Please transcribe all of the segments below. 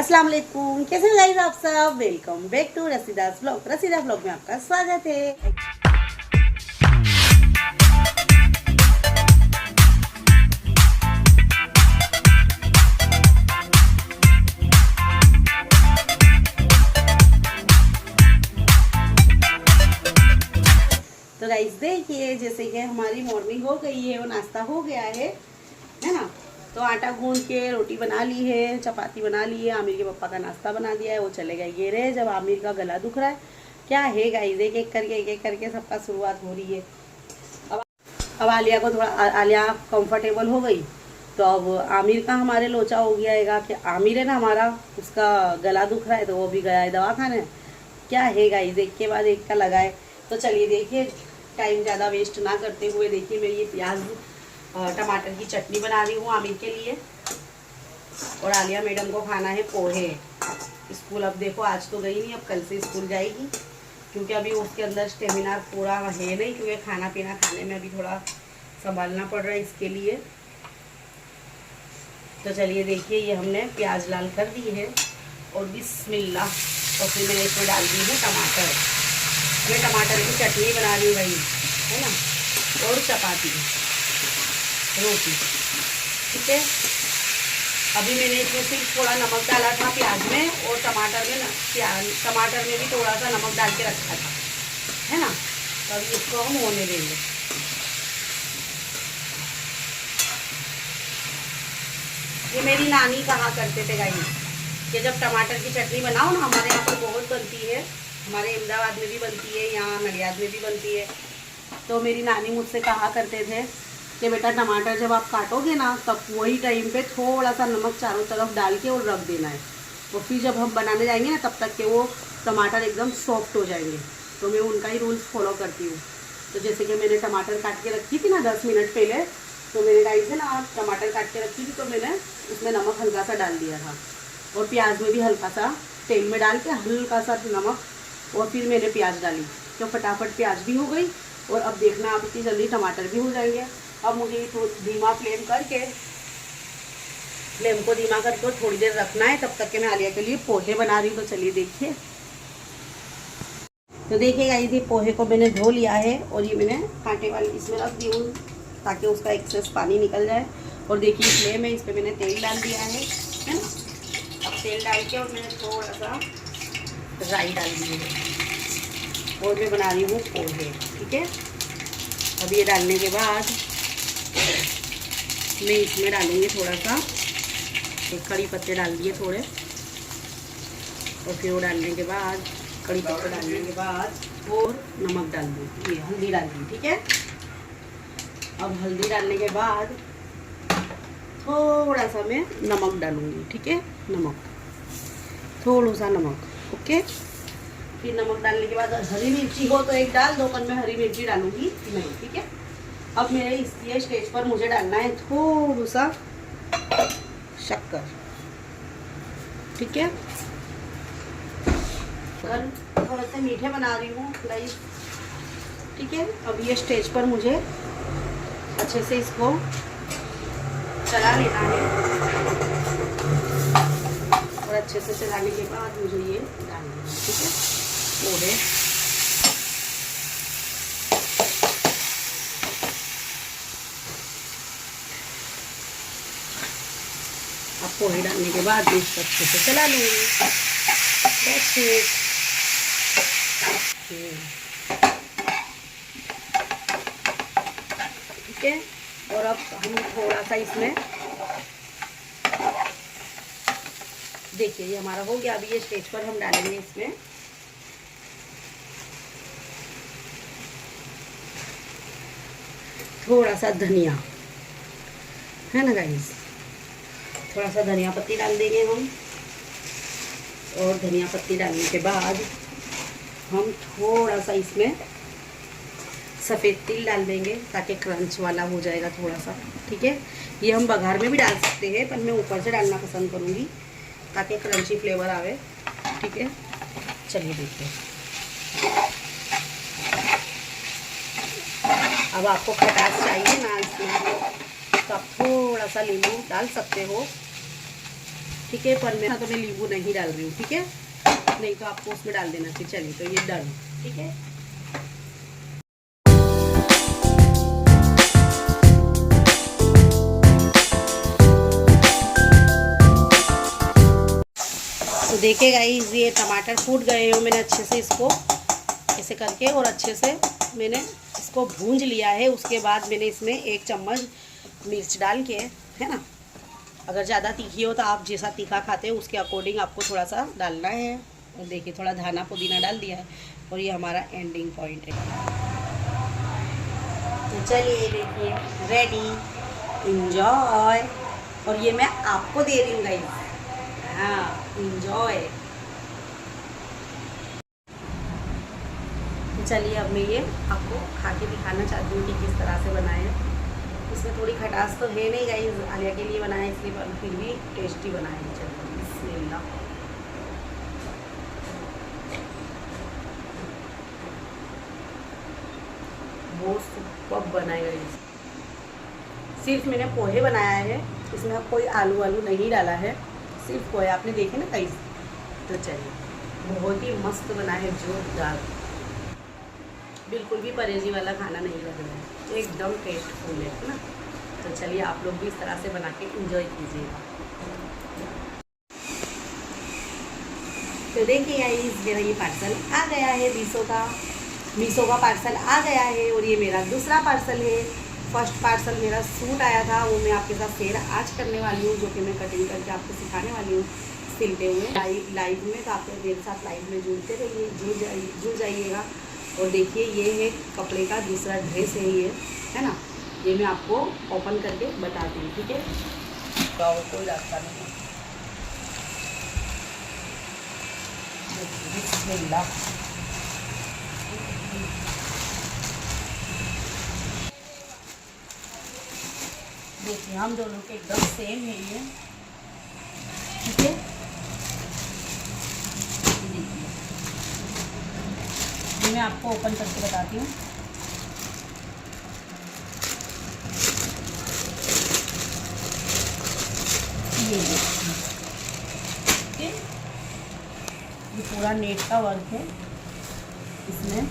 अस्सलाम वालेकुम, कैसे हैं गाइस आप सब। Welcome back to Rasida's vlog. Rasida vlog में आपका स्वागत है। तो गाइस देखिए, जैसे कि हमारी मॉर्निंग हो गई है और नाश्ता हो गया है ना। तो आटा गूंद के रोटी बना ली है, चपाती बना ली है। आमिर के पापा का नाश्ता बना दिया है, वो चले गए। ये रहे जब आमिर का गला दुख रहा है। क्या है गाइस, एक एक करके सबका शुरुआत हो रही है। अब आलिया को थोड़ा आलिया कंफर्टेबल हो गई, तो अब आमिर का हमारे लोचा हो गया है कि आमिर है ना हमारा, उसका गला दुख रहा है तो वो भी गया है दवाखाने। क्या है गाइस, एक के बाद एक का लगा है। तो चलिए देखिए, टाइम ज़्यादा वेस्ट ना करते हुए देखिए, मेरी ये प्याज टमाटर की चटनी बना रही हूँ आमिर के लिए। और आलिया मैडम को खाना है पोहे। स्कूल अब देखो, आज तो गई नहीं, अब कल से स्कूल जाएगी, क्योंकि अभी उसके अंदर स्टेमिना पूरा है नहीं, क्योंकि खाना पीना खाने में अभी थोड़ा संभालना पड़ रहा है इसके लिए। तो चलिए देखिए, ये हमने प्याज लाल कर दी है और बिस्मिल्लाह। और फिर मैंने इसमें डाल दी है टमाटर। मैं टमाटर की चटनी बना रही हूँ भाई, है ना, और चपाती रोटी, ठीक है। अभी मैंने इसमें सिर्फ थोड़ा नमक डाला था प्याज में, और टमाटर में टमाटर में भी थोड़ा सा नमक डाल के रखा था, है ना। तो अभी इसको हम होने देंगे। ये मेरी नानी कहा करते थे गाइस कि जब टमाटर की चटनी बनाओ ना, हमारे यहाँ पर बहुत बनती है, हमारे अहमदाबाद में भी बनती है, यहाँ नडियाद में भी बनती है। तो मेरी नानी मुझसे कहा करते थे कि बेटा टमाटर जब आप काटोगे ना, तब वही टाइम पे थोड़ा सा नमक चारों तरफ डाल के और रख देना है। तो फिर जब हम बनाने जाएंगे ना, तब तक के वो टमाटर एकदम सॉफ्ट हो जाएंगे। तो मैं उनका ही रूल्स फॉलो करती हूँ। तो जैसे कि मैंने टमाटर काट के रखी थी ना 10 मिनट पहले, तो मेरे गाइस है ना टमाटर काट के रखी थी, तो मैंने उसमें नमक हल्का सा डाल दिया था, और प्याज में भी हल्का सा तेल में डाल के हल्का सा नमक, और फिर मैंने प्याज डाली, तो फटाफट प्याज भी हो गई। और अब देखना आप, इतनी जल्दी टमाटर भी हो जाएंगे। अब मुझे तो धीमा फ्लेम करके, फ्लेम को धीमा करके थोड़ी देर रखना है, तब तक के मैं आलिया के लिए पोहे बना रही हूँ। तो चलिए देखिए। तो देखिएगा, ये पोहे को मैंने धो लिया है, और ये मैंने कांटे वाली इसमें रख दी हूँ ताकि उसका एक्सेस पानी निकल जाए। और देखिए फ्लेम है, इस पर मैंने तेल डाल दिया है ना। अब तेल डाल के और मैंने थोड़ा सा राई डाल दी है, और मैं बना रही हूँ पोहे, ठीक है। अब ये डालने के बाद मैं इसमें डालूँगी थोड़ा सा कड़ी पत्ते डाल दिए थोड़े, और फिर वो डालने के बाद, कड़ी पत्ते डालने के बाद और नमक डाल दूँ, ये हल्दी डाल दी, ठीक है। अब हल्दी डालने के बाद थोड़ा सा मैं नमक डालूँगी, ठीक है, नमक, थोड़ा सा नमक, ओके। फिर नमक डालने के बाद हरी मिर्ची हो तो एक डाल दो, पर मैं हरी मिर्ची डालूंगी नहीं, ठीक है। अब मेरे इसलिए स्टेज पर मुझे डालना है थोड़ा सा शक्कर, ठीक है। और थोड़े से मीठे बना रही हूँ गाइस, ठीक है। अब ये स्टेज पर मुझे अच्छे से इसको चला लेना है, और अच्छे से चलाने के बाद मुझे ये डालना है, ठीक है, पोहे। अब पोहे डालने के बाद इसको अच्छे से चला लूँगी, ठीक है। और अब हम थोड़ा सा इसमें, देखिए ये हमारा हो गया। अभी ये स्टेज पर हम डालेंगे इसमें थोड़ा सा धनिया, है ना गाइस, थोड़ा सा धनिया पत्ती डाल देंगे हम। और धनिया पत्ती डालने के बाद हम थोड़ा सा इसमें सफ़ेद तिल डाल देंगे, ताकि क्रंच वाला हो जाएगा थोड़ा सा, ठीक है। ये हम बघार में भी डाल सकते हैं, पर मैं ऊपर से डालना पसंद करूँगी ताकि क्रंची फ्लेवर आवे, ठीक है। चलिए देखिए, अब आपको खटास चाहिए ना इसमें, तो आप थोड़ा सा नींबू डाल सकते हो, ठीक है, पर मैं नींबू नहीं डाल रही हूँ, ठीक है, नहीं तो आपको उसमें डाल देना चाहिए। चलिए, तो ये डन, ठीक है। तो देखिए गाइस, ये टमाटर फूट गए हो, मैंने अच्छे से इसको ऐसे करके और अच्छे से मैंने इसको भूंज लिया है। उसके बाद मैंने इसमें 1 चम्मच मिर्च डाल के, है ना, अगर ज़्यादा तीखी हो तो आप जैसा तीखा खाते हो उसके अकॉर्डिंग आपको थोड़ा सा डालना है। और देखिए, थोड़ा धना पुदीना डाल दिया है और ये हमारा एंडिंग पॉइंट है। तो चलिए, देखिए रेडी, इंजॉय। और ये मैं आपको दे रही हूँ गाइस, हाँ, इंजॉय। तो चलिए, अब मैं ये आपको खा के दिखाना चाहती हूँ कि किस तरह से बनाए। इसमें थोड़ी खटास तो है नहीं गाइस, आलिया के लिए बनाए इसलिए, पर फिर भी टेस्टी बनाए। चलिए, बिस्मिल्लाह। बहुत सुपर बनाए गाइस। सिर्फ मैंने पोहे बनाया है, इसमें कोई आलू वालू नहीं डाला है, सिर्फ पोहे आपने देखे ना गाइस। तो चलिए, बहुत ही मस्त बना है, जोरदार, बिल्कुल भी परहेजी वाला खाना नहीं लग रहा है, एकदम टेस्टफुल है ना। तो चलिए, आप लोग भी इस तरह से बना के इंजॉय कीजिएगा। तो देखिए गाइस, मेरा ये पार्सल आ गया है, मीशो का पार्सल आ गया है। और ये मेरा दूसरा पार्सल है। फर्स्ट पार्सल मेरा सूट आया था, वो मैं आपके साथ शेयर आज करने वाली हूँ, जो कि मैं कटिंग करके आपको सिखाने वाली हूँ सिलते हुए लाइव में। तो आप मेरे साथ लाइव में जुड़ते रहिए, जुड़ जाइएगा। और देखिए, ये है कपड़े का दूसरा ड्रेस है, ये है ना, ये मैं आपको ओपन करके बताती हूँ, ठीक है। तो कोई रास्ता नहीं, बिस्मिल्लाह। देखिए, हम दोनों के एकदम सेम है ये, ठीक है। देखिए, ये मैं आपको ओपन करके बताती हूँ। ये देखिए, ठीक है, ये पूरा नेट का वर्क है इसमें,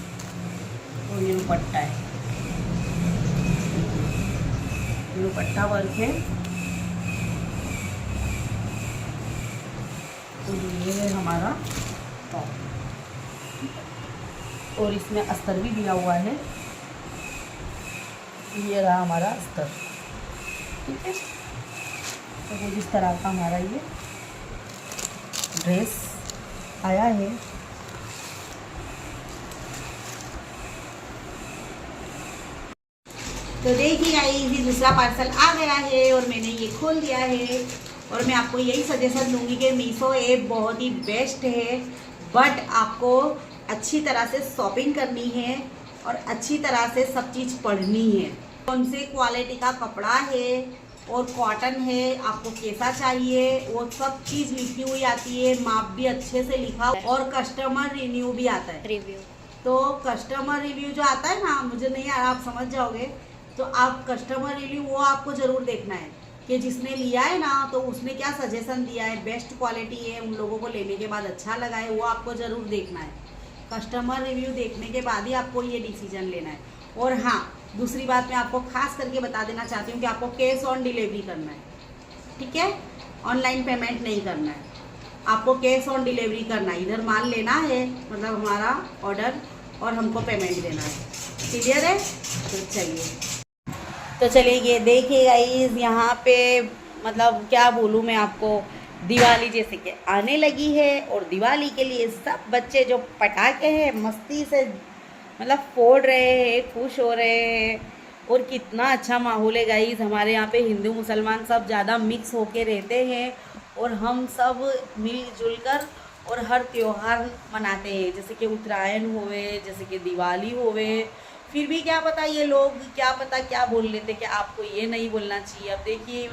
और ये दुपट्टा है, दुपट्टा वर्क है। तो ये है हमारा टॉप, और इसमें अस्तर भी दिया हुआ है। ये रहा हमारा अस्तर, ठीक है। तो कुछ इस तरह का हमारा ये ड्रेस आया है। तो देखिए गाइस, ये दूसरा पार्सल आ गया है और मैंने ये खोल दिया है। और मैं आपको यही सजेशन दूंगी कि मीशो ऐप बहुत ही बेस्ट है, बट आपको अच्छी तरह से शॉपिंग करनी है और अच्छी तरह से सब चीज़ पढ़नी है। कौन से क्वालिटी का कपड़ा है और कॉटन है, आपको कैसा चाहिए, वो सब चीज़ लिखी हुई आती है, माप भी अच्छे से लिखा, और कस्टमर रिव्यू भी आता है। तो कस्टमर रिव्यू जो आता है ना, मुझे नहीं आ रहा, आप समझ जाओगे। तो आप कस्टमर रिव्यू वो आपको ज़रूर देखना है कि जिसने लिया है ना, तो उसने क्या सजेशन दिया है, बेस्ट क्वालिटी है, उन लोगों को लेने के बाद अच्छा लगा है, वो आपको ज़रूर देखना है। कस्टमर रिव्यू देखने के बाद ही आपको ये डिसीजन लेना है। और हाँ, दूसरी बात मैं आपको खास करके बता देना चाहती हूँ कि आपको कैश ऑन डिलीवरी करना है, ठीक है, ऑनलाइन पेमेंट नहीं करना है, आपको कैश ऑन डिलीवरी करना है। इधर माल लेना है, मतलब हमारा ऑर्डर, और हमको पेमेंट देना है, क्लियर है। तो चलिए ये देखिए गाइस, यहाँ पे मतलब क्या बोलूँ मैं आपको, दिवाली जैसे कि आने लगी है, और दिवाली के लिए सब बच्चे जो पटाखे हैं मस्ती से मतलब फोड़ रहे हैं, खुश हो रहे हैं, और कितना अच्छा माहौल है गाइस। हमारे यहाँ पे हिंदू मुसलमान सब ज़्यादा मिक्स होके रहते हैं, और हम सब मिलजुल कर और हर त्यौहार मनाते हैं, जैसे कि उत्तरायण होवे, जैसे कि दिवाली होवे। फिर भी क्या पता ये लोग क्या पता क्या बोल लेते कि आपको ये नहीं बोलना चाहिए। अब देखिए,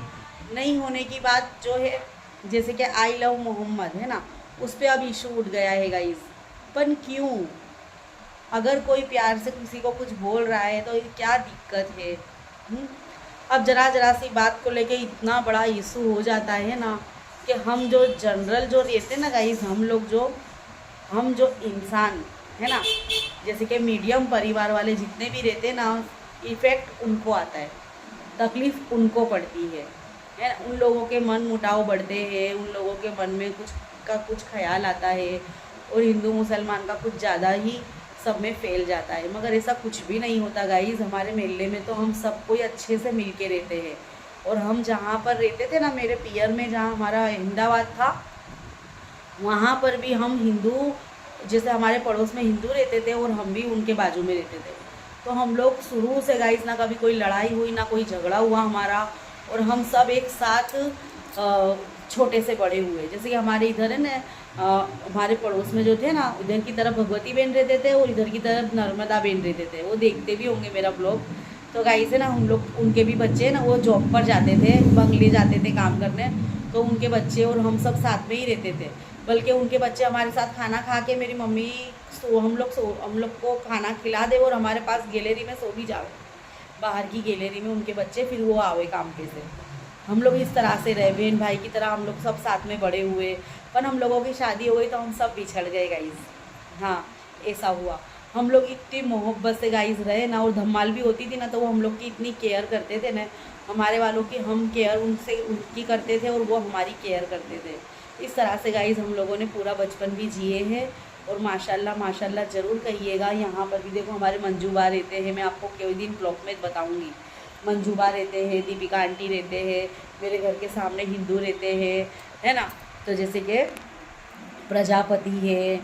नहीं होने की बात जो है, जैसे कि आई लव मोहम्मद है ना, उस पर अब इशू उठ गया है गाइस। पर क्यों, अगर कोई प्यार से किसी को कुछ बोल रहा है तो क्या दिक्कत है। अब जरा सी बात को लेके इतना बड़ा इशू हो जाता है ना, कि हम जो जनरल जो रहते हैं ना गाइस, हम जो इंसान है ना, जैसे कि मीडियम परिवार वाले जितने भी रहते हैं ना, इफ़ेक्ट उनको आता है, तकलीफ़ उनको पड़ती है ना। उन लोगों के मन मुटाव बढ़ते हैं, उन लोगों के मन में कुछ ख्याल आता है, और हिंदू मुसलमान का कुछ ज़्यादा ही सब में फैल जाता है। मगर ऐसा कुछ भी नहीं होता गाइज़। हमारे मेले में तो हम सब कोई अच्छे से मिल के रहते हैं। और हम जहाँ पर रहते थे ना, मेरे पियर में जहाँ हमारा अहमदाबाद था, वहाँ पर भी हम हिंदू, जैसे हमारे पड़ोस में हिंदू रहते थे और हम भी उनके बाजू में रहते थे। तो हम लोग शुरू से गाइस, ना कभी कोई लड़ाई हुई, ना कोई झगड़ा हुआ हमारा, और हम सब एक साथ छोटे से बड़े हुए। जैसे कि हमारे इधर है ना, हमारे पड़ोस में जो थे ना, इधर की तरफ भगवती बहन रहते थे और इधर की तरफ नर्मदा बहन रहते थे। वो देखते भी होंगे मेरा ब्लॉग। तो गाइस है ना, हम लोग, उनके भी बच्चे ना, वो जॉब पर जाते थे, बंगले जाते थे काम करने, तो उनके बच्चे और हम सब साथ में ही रहते थे। बल्कि उनके बच्चे हमारे साथ खाना खा के, मेरी मम्मी हम लोग को खाना खिला दे और हमारे पास गैलरी में सो भी जाओ, बाहर की गैलरी में उनके बच्चे, फिर वो आवे काम पे से। हम लोग इस तरह से रहे, बहन भाई की तरह हम लोग सब साथ में बड़े हुए। पर हम लोगों की शादी हो गई तो हम सब बिछड़ गए गाइस। हाँ, ऐसा हुआ। हम लोग इतनी मोहब्बत से गाइस रहे ना, और धमाल भी होती थी ना, तो वो हम लोग की इतनी केयर करते थे ना, हमारे वालों की हम केयर उनकी करते थे और वो हमारी केयर करते थे। इस तरह से गाइस हम लोगों ने पूरा बचपन भी जिए हैं। और माशाल्लाह माशाल्लाह ज़रूर कहिएगा। यहाँ पर भी देखो हमारे मंजूबा रहते हैं, मैं आपको कोई दिन ब्लॉग में बताऊँगी। मंजूबा रहते हैं, दीपिका आंटी रहते हैं, मेरे घर के सामने हिंदू रहते हैं, है ना। तो जैसे कि प्रजापति है,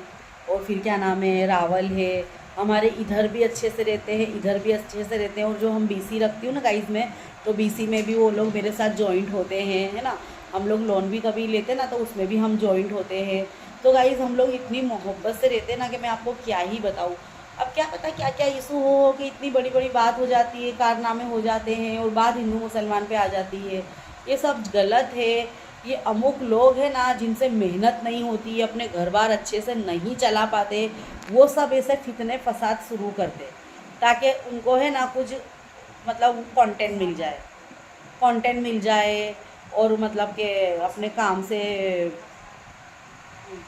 और फिर क्या नाम है, रावल है। हमारे इधर भी अच्छे से रहते हैं, इधर भी अच्छे से रहते हैं। और जो हम बीसी रखती हूँ ना गाइस में, तो बीसी में भी वो लोग मेरे साथ जॉइंट होते हैं, है ना। हम लोग लोन भी कभी लेते ना, तो उसमें भी हम जॉइंट होते हैं। तो गाइस हम लोग इतनी मोहब्बत से रहते हैं ना, कि मैं आपको क्या ही बताऊँ। अब क्या पता क्या क्या इशू हो कि इतनी बड़ी बड़ी बात हो जाती है, कारनामे हो जाते हैं, और बात हिंदू मुसलमान पे आ जाती है। ये सब गलत है। ये अमुक लोग हैं ना, जिनसे मेहनत नहीं होती, अपने घर बार अच्छे से नहीं चला पाते, वो सब ऐसे फितने फसाद शुरू करते, ताकि उनको है ना कुछ मतलब कंटेंट मिल जाए, और मतलब कि अपने काम से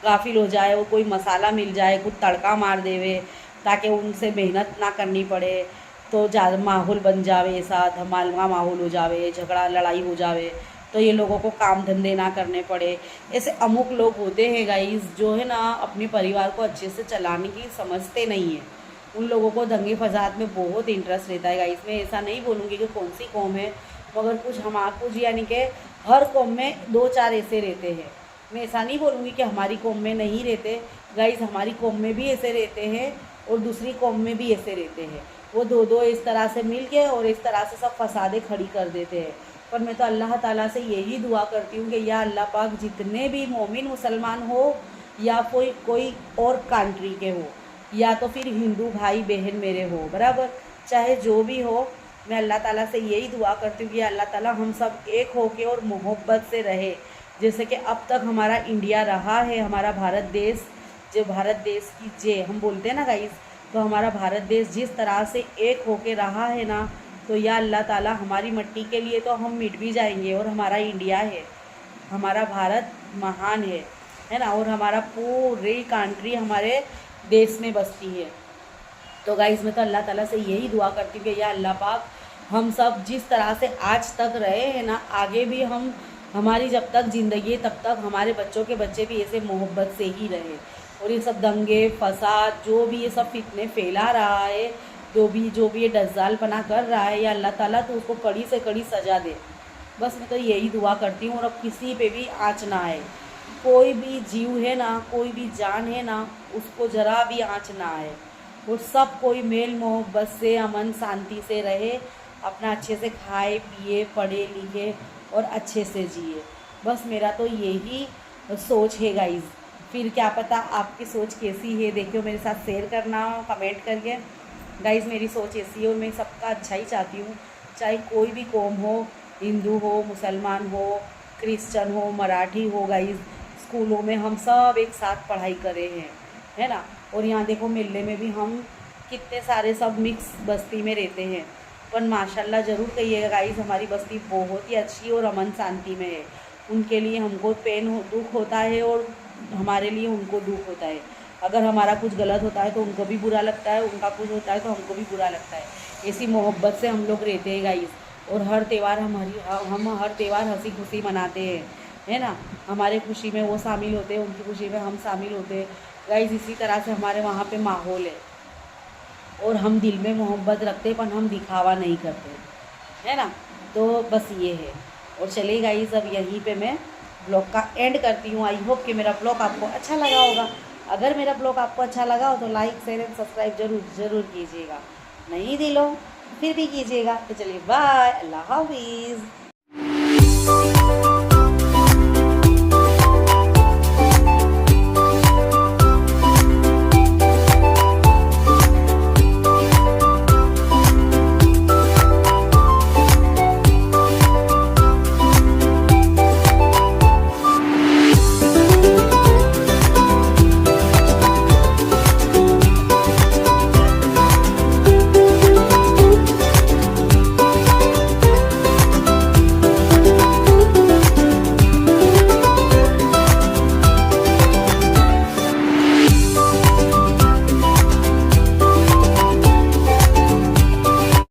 गाफिल हो जाए, वो कोई मसाला मिल जाए, कुछ तड़का मार देवे, ताकि उनसे मेहनत ना करनी पड़े। तो ज़्यादा माहौल बन जावे, ऐसा धमाल का माहौल हो जावे, झगड़ा लड़ाई हो जावे, तो ये लोगों को काम धंधे ना करने पड़े। ऐसे अमुक लोग होते हैं गाइस, जो है ना अपने परिवार को अच्छे से चलाने की समझते नहीं है। उन लोगों को दंगे फसाद में बहुत इंटरेस्ट रहता है गाइस। मैं ऐसा नहीं बोलूँगी कि कौन सी कौम है, मगर कुछ यानी कि हर कौम में 2-4 ऐसे रहते हैं। मैं ऐसा नहीं बोलूँगी कि हमारी कौम में नहीं रहते गाइस, हमारी कौम में भी ऐसे रहते हैं, और दूसरी कौम में भी ऐसे रहते हैं। वो दो इस तरह से मिल के और इस तरह से सब फसादे खड़ी कर देते हैं। पर मैं तो अल्लाह ताला से यही दुआ करती हूँ कि या अल्लाह पाक, जितने भी मोमिन मुसलमान हो, या कोई और कंट्री के हो, या तो फिर हिंदू भाई बहन मेरे हो, बराबर, चाहे जो भी हो, मैं अल्लाह ताला से यही दुआ करती हूँ कि अल्लाह ताला हम सब एक होके और मोहब्बत से रहे। जैसे कि अब तक हमारा इंडिया रहा है, हमारा भारत देश, जो भारत देश की जे हम बोलते हैं ना गाइस, तो हमारा भारत देश जिस तरह से एक होके रहा है ना, तो या अल्लाह ताला हमारी मिट्टी के लिए तो हम मिट भी जाएंगे। और हमारा इंडिया है, हमारा भारत महान है ना, और हमारा पूरी कंट्री हमारे देश में बसती है। तो गाइस मैं तो अल्लाह ताला से यही दुआ करती हूँ कि या अल्लाह पाक, हम सब जिस तरह से आज तक रहे हैं ना, आगे भी हमारी जब तक ज़िंदगी है तब तक हमारे बच्चों के बच्चे भी ऐसे मोहब्बत से ही रहे। और ये सब दंगे फसाद, जो भी ये सब फितने फैला रहा है, जो भी ये दज्जालपना कर रहा है, या अल्लाह ताला तो उसको कड़ी से कड़ी सज़ा दे। बस मैं तो यही दुआ करती हूँ। और अब किसी पे भी आँच ना आए, कोई भी जीव है ना, कोई भी जान है ना, उसको ज़रा भी आँच ना आए, और सब कोई मेल मोहब्बत से, अमन शांति से रहे, अपना अच्छे से खाए पिए, पढ़े लिखे और अच्छे से जिए। बस मेरा तो यही सोच है गाइज़। फिर क्या पता आपकी सोच कैसी है, देखियो मेरे साथ शेयर करना कमेंट करके। गाइज़ मेरी सोच ऐसी है, और मैं सबका अच्छा ही चाहती हूँ, चाहे कोई भी कौम हो, हिंदू हो, मुसलमान हो, क्रिश्चन हो, मराठी हो। गाइज़ स्कूलों में हम सब एक साथ पढ़ाई करे हैं, है ना। और यहाँ देखो मेले में भी हम कितने सारे सब मिक्स बस्ती में रहते हैं। पर माशाल्लाह ज़रूर कहिएगा गाइज़, हमारी बस्ती बहुत ही अच्छी और अमन शांति में है। उनके लिए हमको दुख होता है और हमारे लिए उनको दुख होता है। अगर हमारा कुछ गलत होता है तो उनको भी बुरा लगता है, उनका कुछ होता है तो हमको भी बुरा लगता है। ऐसी मोहब्बत से हम लोग रहते हैं गाइस। और हर त्यौहार हम हर त्यौहार हंसी खुशी मनाते हैं, है ना। हमारे खुशी में वो शामिल होते हैं, उनकी खुशी में हम शामिल होते हैं गाइस। इसी तरह से हमारे वहाँ पे माहौल है और हम दिल में मोहब्बत रखते हैं, पर हम दिखावा नहीं करते, है ना। तो बस ये है। और चलिए गाइस, अब यहीं पे मैं ब्लॉग का एंड करती हूँ। आई होप कि मेरा ब्लॉग आपको अच्छा लगा होगा। अगर मेरा ब्लॉग आपको अच्छा लगा हो तो लाइक शेयर एंड सब्सक्राइब ज़रूर कीजिएगा। नहीं दिलो फिर भी कीजिएगा। तो चलिए बाय, अल्लाह हाफिज़।